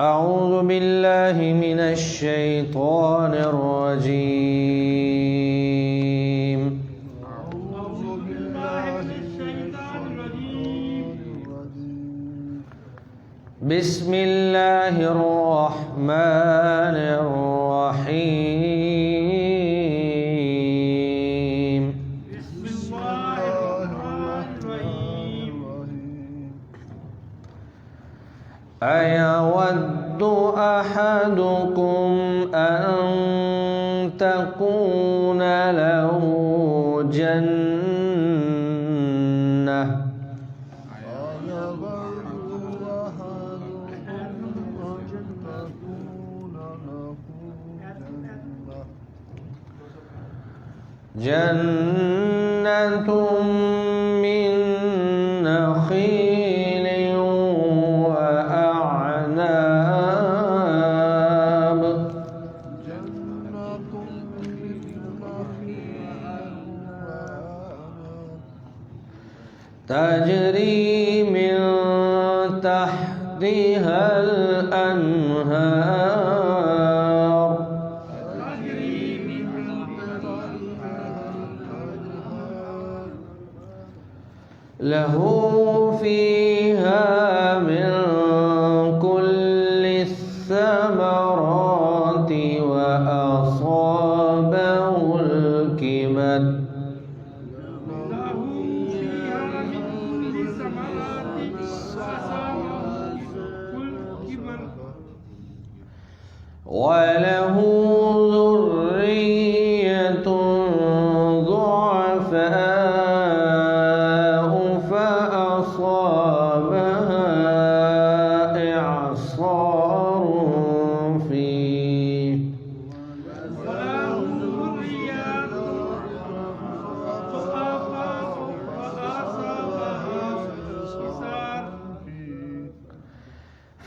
أعوذ بالله من الشيطان الرجيم. بسم الله الرحمن الرحيم. أيود أحدكم أن تكون له جنة من نخيل وأعناب تجري من تحتها الأنهار له فيها من كل الثمرات وأصابه الكبر وله ذرية ضعفاء فأصابها إعصار فيه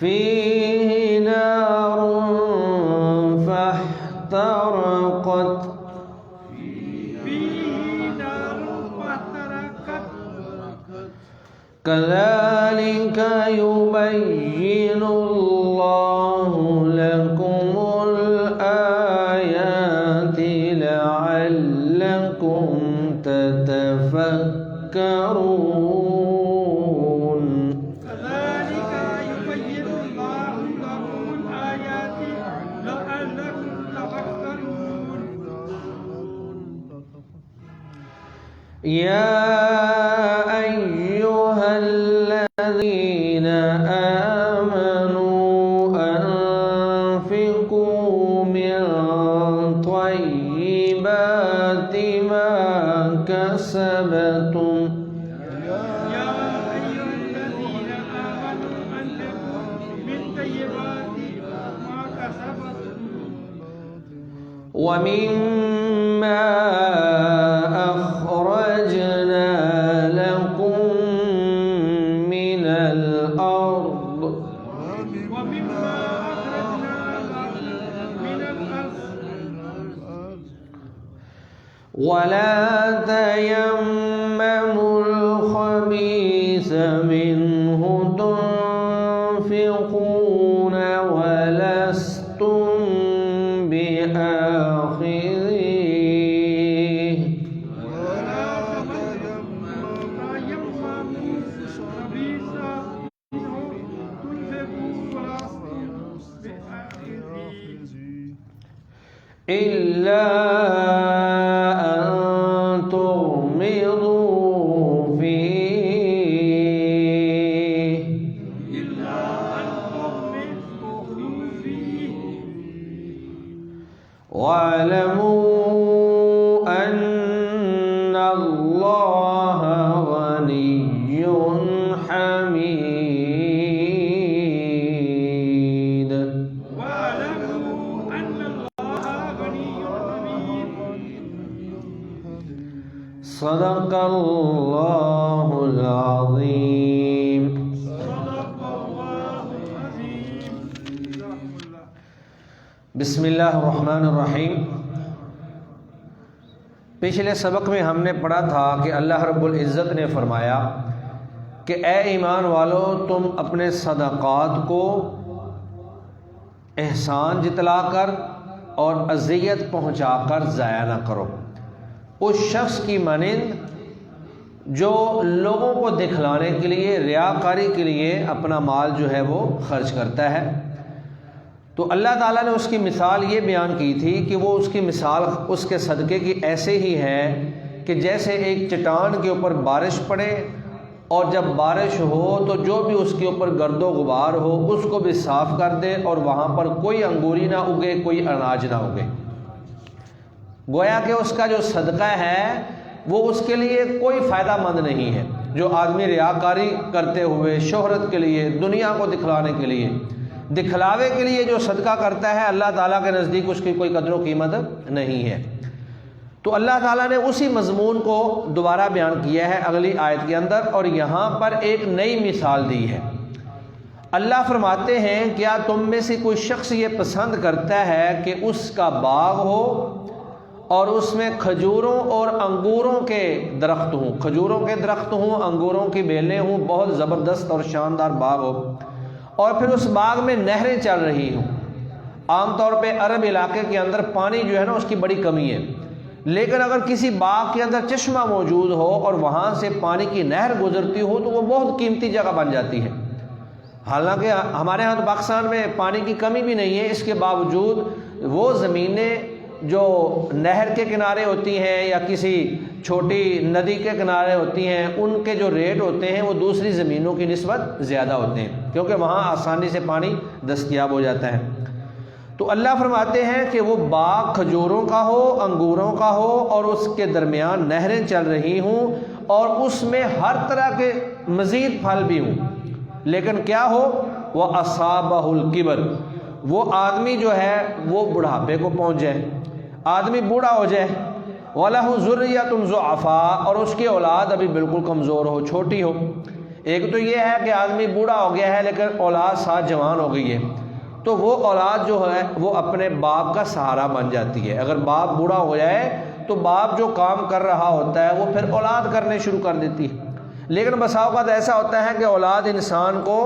فيه نار فاحترقت كذلك يبين الله لكم الآيات لعلكم تتفكرون. كذلك يبين الله لكم الآيات لعلكم تتفكرون. يا أيها الذين آمنوا أنفقوا من طيبات ما كسبتم ومما أخرجنا لكم من الأرض ولا تيمموا الخبيث منه تنفقون ولستم بآخذيه إلا أن تغمضوا فيه واعلموا أن الله غني حميد. صدق الله العظيم. بسم اللہ الرحمن الرحیم. پچھلے سبق میں ہم نے پڑھا تھا کہ اللہ رب العزت نے فرمایا کہ اے ایمان والو تم اپنے صدقات کو احسان جتلا کر اور اذیت پہنچا کر ضائع نہ کرو۔ اس شخص کی مانند جو لوگوں کو دکھلانے کے لیے، ریاکاری کے لیے اپنا مال جو ہے وہ خرچ کرتا ہے۔ تو اللہ تعالیٰ نے اس کی مثال یہ بیان کی تھی کہ وہ اس کی مثال اس کے صدقے کی ایسے ہی ہے کہ جیسے ایک چٹان کے اوپر بارش پڑے، اور جب بارش ہو تو جو بھی اس کے اوپر گرد و غبار ہو اس کو بھی صاف کر دے، اور وہاں پر کوئی انگوری نہ اگے، کوئی اناج نہ اگے۔ گویا کہ اس کا جو صدقہ ہے وہ اس کے لیے کوئی فائدہ مند نہیں ہے۔ جو آدمی ریاکاری کرتے ہوئے شہرت کے لیے، دنیا کو دکھلانے کے لیے، دکھلاوے کے لیے جو صدقہ کرتا ہے، اللہ تعالیٰ کے نزدیک اس کی کوئی قدر و قیمت نہیں ہے۔ تو اللہ تعالیٰ نے اسی مضمون کو دوبارہ بیان کیا ہے اگلی آیت کے اندر، اور یہاں پر ایک نئی مثال دی ہے۔ اللہ فرماتے ہیں کیا تم میں سے کوئی شخص یہ پسند کرتا ہے کہ اس کا باغ ہو اور اس میں کھجوروں اور انگوروں کے درخت ہوں، کھجوروں کے درخت ہوں، انگوروں کی بیلیں ہوں، بہت زبردست اور شاندار باغ ہو، اور پھر اس باغ میں نہریں چل رہی ہوں۔ عام طور پہ عرب علاقے کے اندر پانی جو ہے نا اس کی بڑی کمی ہے، لیکن اگر کسی باغ کے اندر چشمہ موجود ہو اور وہاں سے پانی کی نہر گزرتی ہو تو وہ بہت قیمتی جگہ بن جاتی ہے۔ حالانکہ ہمارے ہاں تو پاکستان میں پانی کی کمی بھی نہیں ہے، اس کے باوجود وہ زمینیں جو نہر کے کنارے ہوتی ہیں یا کسی چھوٹی ندی کے کنارے ہوتی ہیں، ان کے جو ریٹ ہوتے ہیں وہ دوسری زمینوں کی نسبت زیادہ ہوتے ہیں، کیونکہ وہاں آسانی سے پانی دستیاب ہو جاتا ہے۔ تو اللہ فرماتے ہیں کہ وہ باغ کھجوروں کا ہو، انگوروں کا ہو، اور اس کے درمیان نہریں چل رہی ہوں، اور اس میں ہر طرح کے مزید پھل بھی ہوں، لیکن کیا ہو، وہ اصابہ الکبر، وہ آدمی جو ہے وہ بڑھاپے کو پہنچ جائے، آدمی بوڑھا ہو جائے، وَلَهُ ذُرِّيَّةٌ ضُعَفَاء، اور اس کی اولاد ابھی بالکل کمزور ہو، چھوٹی ہو۔ ایک تو یہ ہے کہ آدمی بوڑھا ہو گیا ہے لیکن اولاد ساتھ جوان ہو گئی ہے، تو وہ اولاد جو ہے وہ اپنے باپ کا سہارا بن جاتی ہے۔ اگر باپ بوڑھا ہو جائے تو باپ جو کام کر رہا ہوتا ہے وہ پھر اولاد کرنے شروع کر دیتی ہے۔ لیکن بسا اوقات ایسا ہوتا ہے کہ اولاد انسان کو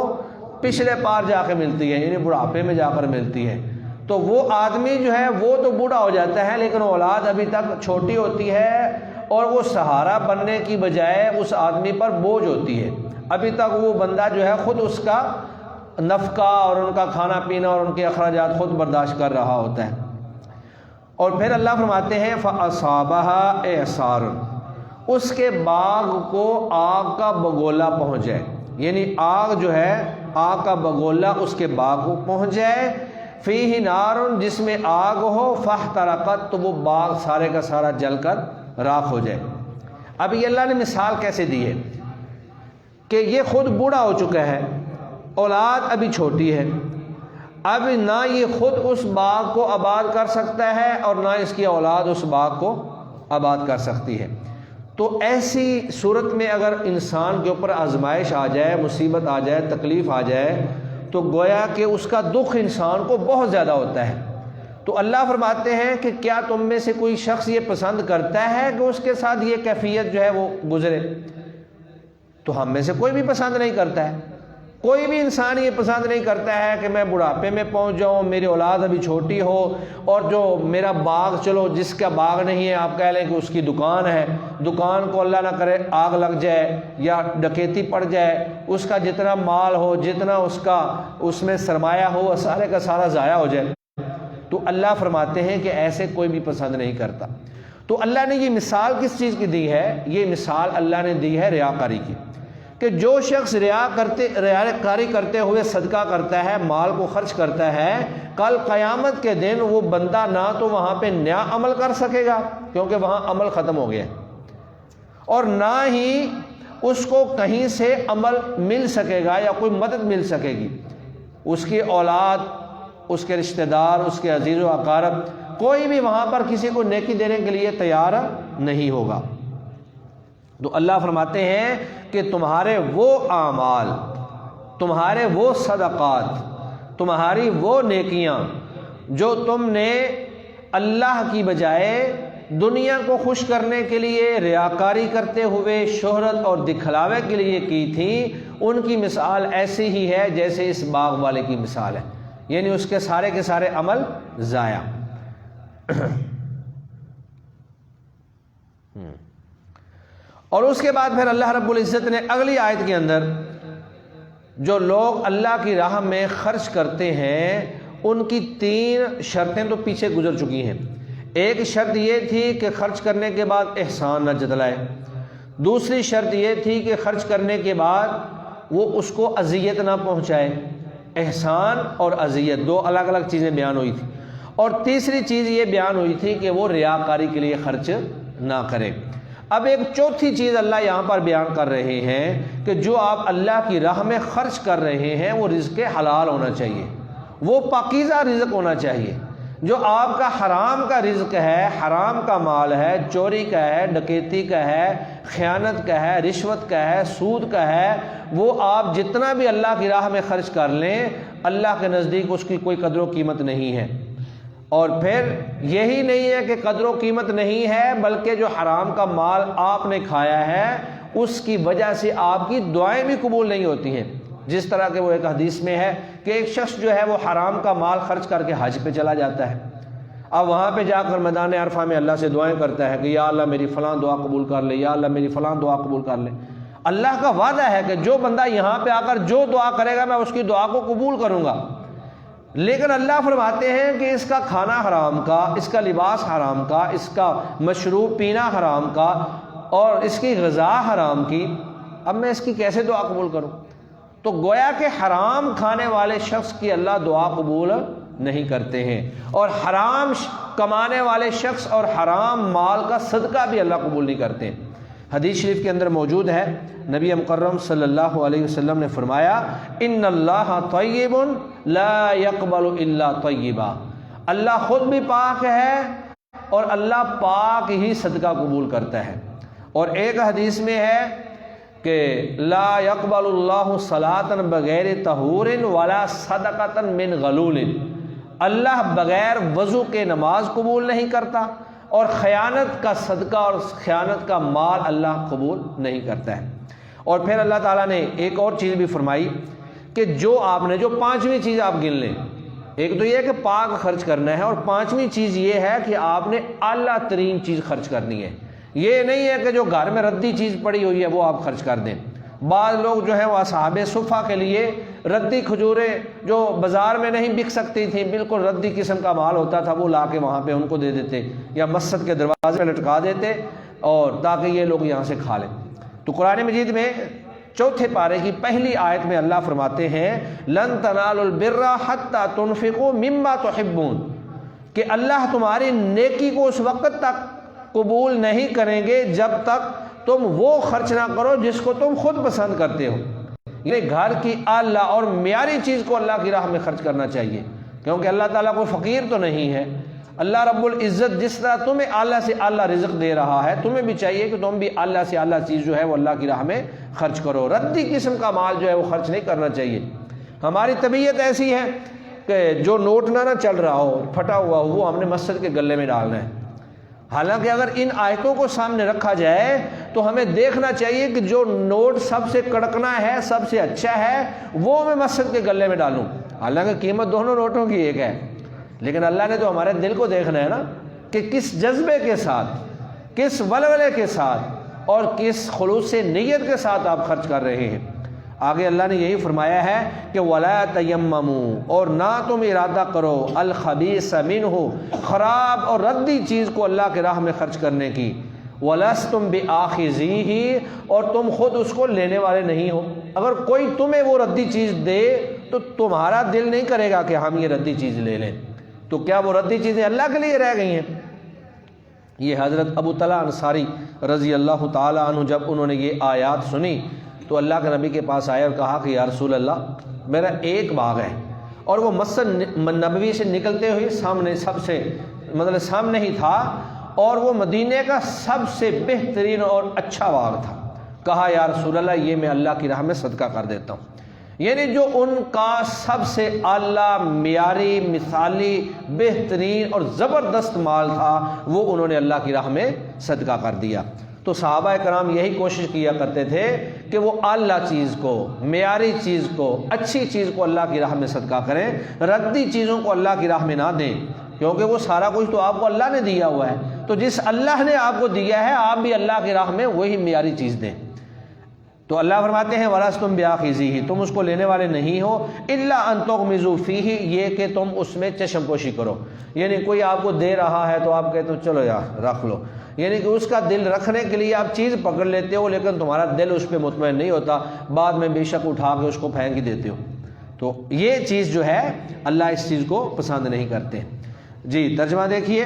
پچھلے پار جا کے ملتی ہے، یعنی بڑھاپے میں جا کر ملتی ہے، تو وہ آدمی جو ہے وہ تو بوڑھا ہو جاتا ہے لیکن اولاد ابھی تک چھوٹی ہوتی ہے، اور وہ سہارا بننے کی بجائے اس آدمی پر بوجھ ہوتی ہے۔ ابھی تک وہ بندہ جو ہے خود اس کا نفقہ اور ان کا کھانا پینا اور ان کے اخراجات خود برداشت کر رہا ہوتا ہے۔ اور پھر اللہ فرماتے ہیں فَأَصَابَهَا إِعْصَارٌ، اس کے باغ کو آگ کا بگولا پہنچ جائے، یعنی آگ جو ہے، آگ کا بگولا اس کے باغ کو پہنچ جائے، فِيهِ نَارٌ، جس میں آگ ہو، فَاحْتَرَقَتْ، تو وہ باغ سارے کا سارا جل کر راکھ ہو جائے۔ اب یہ اللہ نے مثال کیسے دی ہے کہ یہ خود بوڑھا ہو چکا ہے، اولاد ابھی چھوٹی ہے، اب نہ یہ خود اس باغ کو آباد کر سکتا ہے اور نہ اس کی اولاد اس باغ کو آباد کر سکتی ہے۔ تو ایسی صورت میں اگر انسان کے اوپر آزمائش آ جائے، مصیبت آ جائے، تکلیف آ جائے، تو گویا کہ اس کا دکھ انسان کو بہت زیادہ ہوتا ہے۔ تو اللہ فرماتے ہیں کہ کیا تم میں سے کوئی شخص یہ پسند کرتا ہے کہ اس کے ساتھ یہ کیفیت جو ہے وہ گزرے؟ تو ہم میں سے کوئی بھی پسند نہیں کرتا ہے، کوئی بھی انسان یہ پسند نہیں کرتا ہے کہ میں بڑھاپے میں پہنچ جاؤں، میری اولاد ابھی چھوٹی ہو، اور جو میرا باغ، چلو جس کا باغ نہیں ہے آپ کہہ لیں کہ اس کی دکان ہے، دکان کو اللہ نہ کرے آگ لگ جائے یا ڈکیتی پڑ جائے، اس کا جتنا مال ہو، جتنا اس میں سرمایہ ہو، سارے کا سارا ضائع ہو جائے۔ تو اللہ فرماتے ہیں کہ ایسے کوئی بھی پسند نہیں کرتا۔ تو اللہ نے یہ مثال کس چیز کی دی ہے؟ یہ مثال اللہ نے دی ہے ریاکاری کی، کہ جو شخص ریاکاری کرتے ہوئے صدقہ کرتا ہے، مال کو خرچ کرتا ہے، کل قیامت کے دن وہ بندہ نہ تو وہاں پہ نیا عمل کر سکے گا کیونکہ وہاں عمل ختم ہو گیا، اور نہ ہی اس کو کہیں سے عمل مل سکے گا یا کوئی مدد مل سکے گی۔ اس کی اولاد، اس کے رشتہ دار، اس کے عزیز و اقارب، کوئی بھی وہاں پر کسی کو نیکی دینے کے لیے تیار نہیں ہوگا۔ تو اللہ فرماتے ہیں کہ تمہارے وہ اعمال، تمہارے وہ صدقات، تمہاری وہ نیکیاں جو تم نے اللہ کی بجائے دنیا کو خوش کرنے کے لیے ریاکاری کرتے ہوئے شہرت اور دکھلاوے کے لیے کی تھی، ان کی مثال ایسی ہی ہے جیسے اس باغ والے کی مثال ہے۔ یعنی اس کے سارے عمل ضائع۔ اور اس کے بعد پھر اللہ رب العزت نے اگلی آیت کے اندر جو لوگ اللہ کی راہ میں خرچ کرتے ہیں ان کی 3 شرطیں تو پیچھے گزر چکی ہیں۔ ایک شرط یہ تھی کہ خرچ کرنے کے بعد احسان نہ جتلائے، دوسری شرط یہ تھی کہ خرچ کرنے کے بعد وہ اس کو اذیت نہ پہنچائے۔ احسان اور اذیت 2 الگ الگ چیزیں بیان ہوئی تھی، اور تیسری چیز یہ بیان ہوئی تھی کہ وہ ریاکاری کے لیے خرچ نہ کرے۔ اب ایک چوتھی چیز اللہ یہاں پر بیان کر رہے ہیں کہ جو آپ اللہ کی راہ میں خرچ کر رہے ہیں وہ رزق حلال ہونا چاہیے، وہ پاکیزہ رزق ہونا چاہیے۔ جو آپ کا حرام کا رزق ہے، حرام کا مال ہے، چوری کا ہے، ڈکیتی کا ہے، خیانت کا ہے، رشوت کا ہے، سود کا ہے، وہ آپ جتنا بھی اللہ کی راہ میں خرچ کر لیں اللہ کے نزدیک اس کی کوئی قدر و قیمت نہیں ہے۔ اور پھر یہی نہیں ہے کہ قدر و قیمت نہیں ہے، بلکہ جو حرام کا مال آپ نے کھایا ہے اس کی وجہ سے آپ کی دعائیں بھی قبول نہیں ہوتی ہیں۔ جس طرح کہ وہ ایک حدیث میں ہے کہ ایک شخص جو ہے وہ حرام کا مال خرچ کر کے حج پہ چلا جاتا ہے، اب وہاں پہ جا کر میدان عرفہ میں اللہ سے دعائیں کرتا ہے کہ یا اللہ میری فلاں دعا قبول کر لے، یا اللہ میری فلاں دعا قبول کر لے۔ اللہ کا وعدہ ہے کہ جو بندہ یہاں پہ آ کر جو دعا کرے گا میں اس کی دعا کو قبول کروں گا، لیکن اللہ فرماتے ہیں کہ اس کا کھانا حرام کا، اس کا لباس حرام کا، اس کا مشروب پینا حرام کا، اور اس کی غذا حرام کی، اب میں اس کی کیسے دعا قبول کروں؟ تو گویا کہ حرام کھانے والے شخص کی اللہ دعا قبول نہیں کرتے ہیں، اور حرام کمانے والے شخص اور حرام مال کا صدقہ بھی اللہ قبول نہیں کرتے۔ حدیث شریف کے اندر موجود ہے، نبی مکرم صلی اللہ علیہ وسلم نے فرمایا ان اللہ طیب لا يقبل الا طیبا، اللہ خود بھی پاک ہے اور اللہ پاک ہی صدقہ قبول کرتا ہے۔ اور ایک حدیث میں ہے کہ لا يقبل اللہ صلاۃ بغیر طہور ولا صدقۃ من غلول، اللہ بغیر وضو کے نماز قبول نہیں کرتا، اور خیانت کا صدقہ اور خیانت کا مال اللہ قبول نہیں کرتا ہے۔ اور پھر اللہ تعالیٰ نے ایک اور چیز بھی فرمائی کہ جو آپ نے جو 5ویں چیز آپ گن لیں، ایک تو یہ کہ پاک خرچ کرنا ہے، اور 5ویں چیز یہ ہے کہ آپ نے اعلیٰ ترین چیز خرچ کرنی ہے۔ یہ نہیں ہے کہ جو گھر میں ردی چیز پڑی ہوئی ہے وہ آپ خرچ کر دیں۔ بعض لوگ جو ہیں وہ اصحاب صفہ کے لیے ردی کھجوریں جو بازار میں نہیں بک سکتی تھیں، بالکل ردی قسم کا مال ہوتا تھا، وہ لا کے وہاں پہ ان کو دے دیتے یا مسجد کے دروازے پہ لٹکا دیتے، اور تاکہ یہ لوگ یہاں سے کھا لیں۔ تو قرآن مجید میں 4 پارے کی پہلی آیت میں اللہ فرماتے ہیں لن تنالوا البر حتى تنفقوا مما تحبون، کہ اللہ تمہاری نیکی کو اس وقت تک قبول نہیں کریں گے جب تک تم وہ خرچ نہ کرو جس کو تم خود پسند کرتے ہو۔ یہ گھر کی اعلیٰ اور معیاری چیز کو اللہ کی راہ میں خرچ کرنا چاہیے، کیونکہ اللہ تعالیٰ کوئی فقیر تو نہیں ہے۔ اللہ رب العزت جس طرح تمہیں اعلیٰ سے اعلیٰ رزق دے رہا ہے، تمہیں بھی چاہیے کہ تم بھی اعلیٰ سے اعلیٰ چیز جو ہے وہ اللہ کی راہ میں خرچ کرو۔ ردی قسم کا مال جو ہے وہ خرچ نہیں کرنا چاہیے۔ ہماری طبیعت ایسی ہے کہ جو نوٹ نہ چل رہا ہو، پھٹا ہوا ہو، وہ ہم نے مسجد کے گلے میں ڈالنا ہے۔ حالانکہ اگر ان آیتوں کو سامنے رکھا جائے تو ہمیں دیکھنا چاہیے کہ جو نوٹ سب سے کڑکنا ہے، سب سے اچھا ہے، وہ میں مسجد کے گلے میں ڈالوں۔ حالانکہ قیمت دونوں نوٹوں کی ایک ہے، لیکن اللہ نے تو ہمارے دل کو دیکھنا ہے نا کہ کس جذبے کے ساتھ، کس ولولے کے ساتھ اور کس خلوص نیت کے ساتھ آپ خرچ کر رہے ہیں۔ آگے اللہ نے یہی فرمایا ہے کہ وَلَا تَيَمَّمُوا، اور نہ تم ارادہ کرو الْخَبِيثَ مِنْهُ، خراب اور ردی چیز کو اللہ کے راہ میں خرچ کرنے کی، وَلَسْتُمْ بِآخِذِيهِ، اور تم خود اس کو لینے والے نہیں ہو۔ اگر کوئی تمہیں وہ ردی چیز دے تو تمہارا دل نہیں کرے گا کہ ہم یہ ردی چیز لے لیں، تو کیا وہ ردی چیزیں اللہ کے لیے رہ گئی ہیں؟ یہ حضرت ابو طلحہ انصاری رضی اللہ تعالی عنہ جب انہوں نے یہ آیات سنی تو اللہ کے نبی کے پاس آئے اور کہا کہ یا رسول اللہ، میرا ایک باغ ہے اور وہ مسجد نبوی سے نکلتے ہوئے سامنے سامنے ہی تھا، اور وہ مدینے کا سب سے بہترین اور اچھا باغ تھا۔ کہا یا رسول اللہ یہ میں اللہ کی راہ میں صدقہ کر دیتا ہوں۔ یعنی جو ان کا سب سے اعلیٰ معیاری مثالی بہترین اور زبردست مال تھا وہ انہوں نے اللہ کی راہ میں صدقہ کر دیا۔ تو صحابہ کرام یہی کوشش کیا کرتے تھے کہ وہ اعلیٰ چیز کو، معیاری چیز کو، اچھی چیز کو اللہ کی راہ میں صدقہ کریں، ردی چیزوں کو اللہ کی راہ میں نہ دیں، کیونکہ وہ سارا کچھ تو آپ کو اللہ نے دیا ہوا ہے، تو جس اللہ نے آپ کو دیا ہے آپ بھی اللہ کی راہ میں وہی معیاری چیز دیں۔ تو اللہ فرماتے ہیں وَلَسْتُمْ بِآخِذِيهِ، تم اس کو لینے والے نہیں ہو، إِلَّا أَن تُغْمِضُوا فِيهِ، یہ کہ تم اس میں چشم پوشی کرو، یعنی کوئی آپ کو دے رہا ہے تو آپ کہتے ہو چلو یار رکھ لو، یعنی کہ اس کا دل رکھنے کے لیے آپ چیز پکڑ لیتے ہو لیکن تمہارا دل اس پہ مطمئن نہیں ہوتا، بعد میں بے شک اٹھا کے اس کو پھینک ہی دیتے ہو۔ تو یہ چیز جو ہے اللہ اس چیز کو پسند نہیں کرتے۔ جی ترجمہ دیکھیے،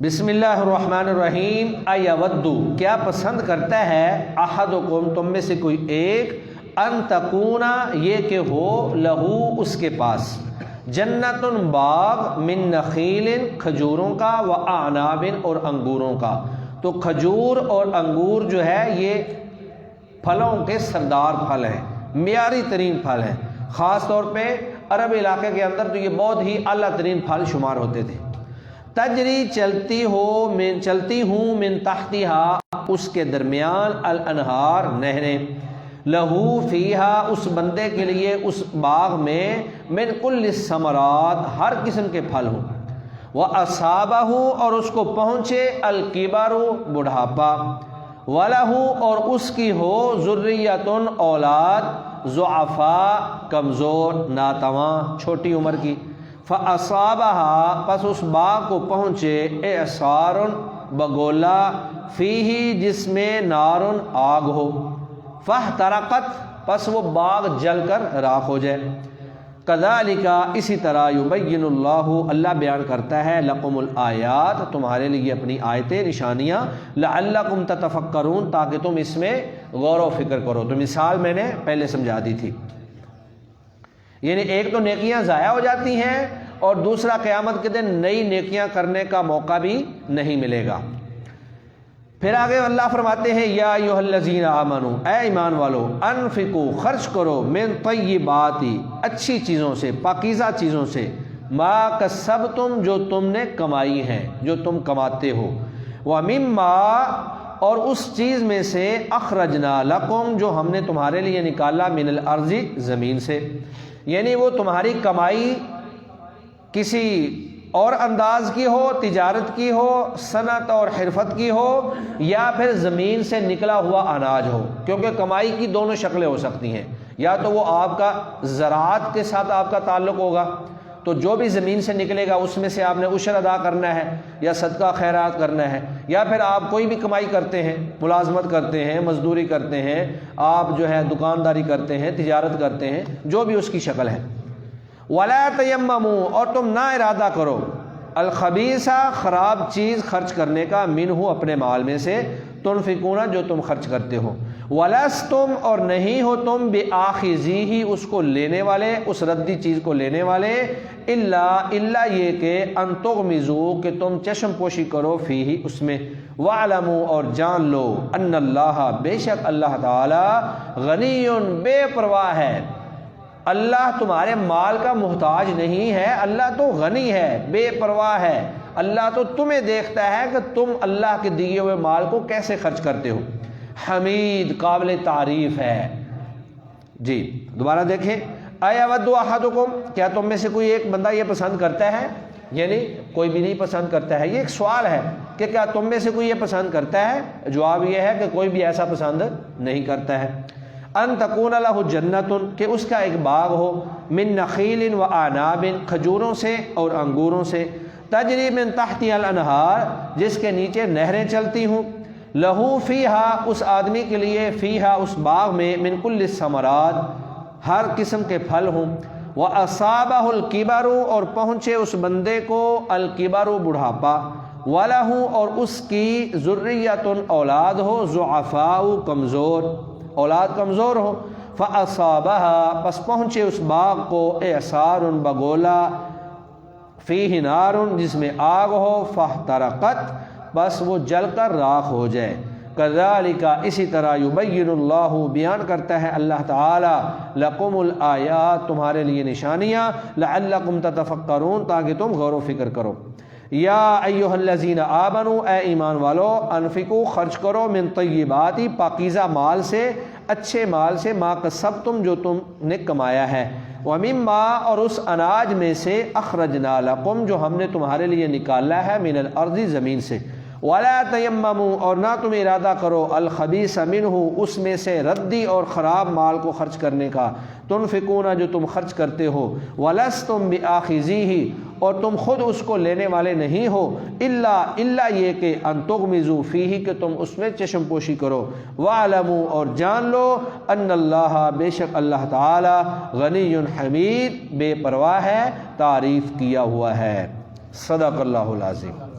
بسم اللہ الرحمن الرحیم، ایودو کیا پسند کرتا ہے، احدکم تم میں سے کوئی ایک، ان تکونا یہ کہ ہو، لہو اس کے پاس، جنت باغ، من نخیل کھجوروں کا، و اعناب اور انگوروں کا۔ تو کھجور اور انگور جو ہے یہ پھلوں کے سردار پھل ہیں، معیاری ترین پھل ہیں، خاص طور پہ عرب علاقے کے اندر تو یہ بہت ہی اعلیٰ ترین پھل شمار ہوتے تھے۔ تجری چلتی ہوں من تحتہا اس کے درمیان، الانہار نہریں، لہو فیہا اس بندے کے لیے اس باغ میں، من کل الثمرات ہر قسم کے پھل ہوں، وَأَصَابَهُ اور اس کو پہنچے، الکبر بڑھاپا، وَلَهُ اور اس کی ہو، ذُرِّيَّةٌ اولاد، ضعفاء کمزور، ناتواں چھوٹی عمر کی، فَأَصَابَهَا پس اس باغ کو پہنچے، اعصار بگولا، فیہ جس میں، نار آگ ہو، فاحترقت پس وہ باغ جل کر راکھ ہو جائے۔ کذالک اسی طرح، یبین اللہ اللہ بیان کرتا ہے، لکم الآیات تمہارے لیے اپنی آیتیں نشانیاں، لعلکم تتفکرون تاکہ تم اس میں غور و فکر کرو۔ تو مثال میں نے پہلے سمجھا دی تھی، یعنی ایک تو نیکیاں ضائع ہو جاتی ہیں اور دوسرا قیامت کے دن نئی نیکیاں کرنے کا موقع بھی نہیں ملے گا۔ پھر آگے اللہ فرماتے ہیں، یا ایھا الذین آمنوا اے ایمان والو، انفقوا خرچ کرو، من طیبات اچھی چیزوں سے، پاکیزہ چیزوں سے، ما کسبتم جو تم نے کمائی ہیں، جو تم کماتے ہو، ومما اور اس چیز میں سے، اخرجنا لکم جو ہم نے تمہارے لیے نکالا، من الارض زمین سے، یعنی وہ تمہاری کمائی کسی اور انداز کی ہو، تجارت کی ہو، صنعت اور حرفت کی ہو، یا پھر زمین سے نکلا ہوا اناج ہو، کیونکہ کمائی کی دونوں شکلیں ہو سکتی ہیں، یا تو وہ آپ کا زراعت کے ساتھ آپ کا تعلق ہوگا، تو جو بھی زمین سے نکلے گا اس میں سے آپ نے عشر ادا کرنا ہے یا صدقہ خیرات کرنا ہے، یا پھر آپ کوئی بھی کمائی کرتے ہیں، ملازمت کرتے ہیں، مزدوری کرتے ہیں، آپ جو ہے دکانداری کرتے ہیں، تجارت کرتے ہیں، جو بھی اس کی شکل ہے۔ وَلَا تَيَمَّمُوا اور تم نہ ارادہ کرو، الخبیثہ خراب چیز خرچ کرنے کا، منہ اپنے مال میں سے، تنفقون جو تم خرچ کرتے ہو، وَلَسْتُمْ اور نہیں ہو تم، بِآخِذِیہ اس کو لینے والے، اس ردی چیز کو لینے والے، الا یہ کہ ان تغمضوا کہ تم چشم پوشی کرو، فیہ اس میں، وَاعْلَمُوا اور جان لو، ان اللہ بے شک اللہ تعالی، غنی بے پرواہ ہے، اللہ تمہارے مال کا محتاج نہیں ہے، اللہ تو غنی ہے، بے پرواہ ہے، اللہ تو تمہیں دیکھتا ہے کہ تم اللہ کے دیے ہوئے مال کو کیسے خرچ کرتے ہو، حمید قابل تعریف ہے۔ جی دوبارہ دیکھیں، ایود احدکم کیا تم میں سے کوئی ایک بندہ یہ پسند کرتا ہے، یعنی کوئی بھی نہیں پسند کرتا ہے، یہ ایک سوال ہے کہ کیا تم میں سے کوئی یہ پسند کرتا ہے، جواب یہ ہے کہ کوئی بھی ایسا پسند نہیں کرتا ہے۔ ان تکون لہ جنت کہ اس کا ایک باغ ہو، من نخیل و اعناب کھجوروں سے اور انگوروں سے، تجری من تحتها الانہار جس کے نیچے نہریں چلتی ہوں، لہو فیہا اس آدمی کے لیے، فیہا اس باغ میں، من کل الثمرات ہر قسم کے پھل ہوں، وَأَصَابَهُ الْكِبَرُ اور پہنچے اس بندے کو، الکبر بڑھاپا، وَلَهُ اور اس کی، ذُرِّيَّةٌ اولاد ہو، ضعفاء کمزور، اولاد کمزور ہو، فَأَصَابَهَا پس پہنچے اس باغ کو، اعصار بگولا، فیہ نار جس میں آگ ہو، فاحترقت بس وہ جل کر راکھ ہو جائے۔ کذالک اسی طرح، یبین اللہ بیان کرتا ہے اللہ تعالی، لکم الآیات تمہارے لیے نشانیاں، لعلکم تتفکرون تاکہ تم غور و فکر کرو۔ یا ایھا الذین آمنوا، اے ایمان والو، انفقوا، خرچ کرو، من طیبات، پاکیزہ مال سے، اچھے مال سے، ما کسبتم، جو تم نے کمایا ہے، ومما، اور اس اناج میں سے، اخرجنا لکم، جو ہم نے تمہارے لیے نکالا ہے، من الارض، زمین سے، ولا تیمموا، اور نہ تم ارادہ کرو، الخبیث منہ، اس میں سے ردی اور خراب مال کو خرچ کرنے کا، تنفقون، جو تم خرچ کرتے ہو، ولستم بآخذیہ، اور تم خود اس کو لینے والے نہیں ہو، الا یہ کہ ان تغمضوا فیہ، کہ تم اس میں چشم پوشی کرو، واعلموا، اور جان لو، ان اللہ، بے شک اللہ تعالی، غنی حمید، بے پرواہ ہے، تعریف کیا ہوا ہے۔ صدق اللہ العظیم۔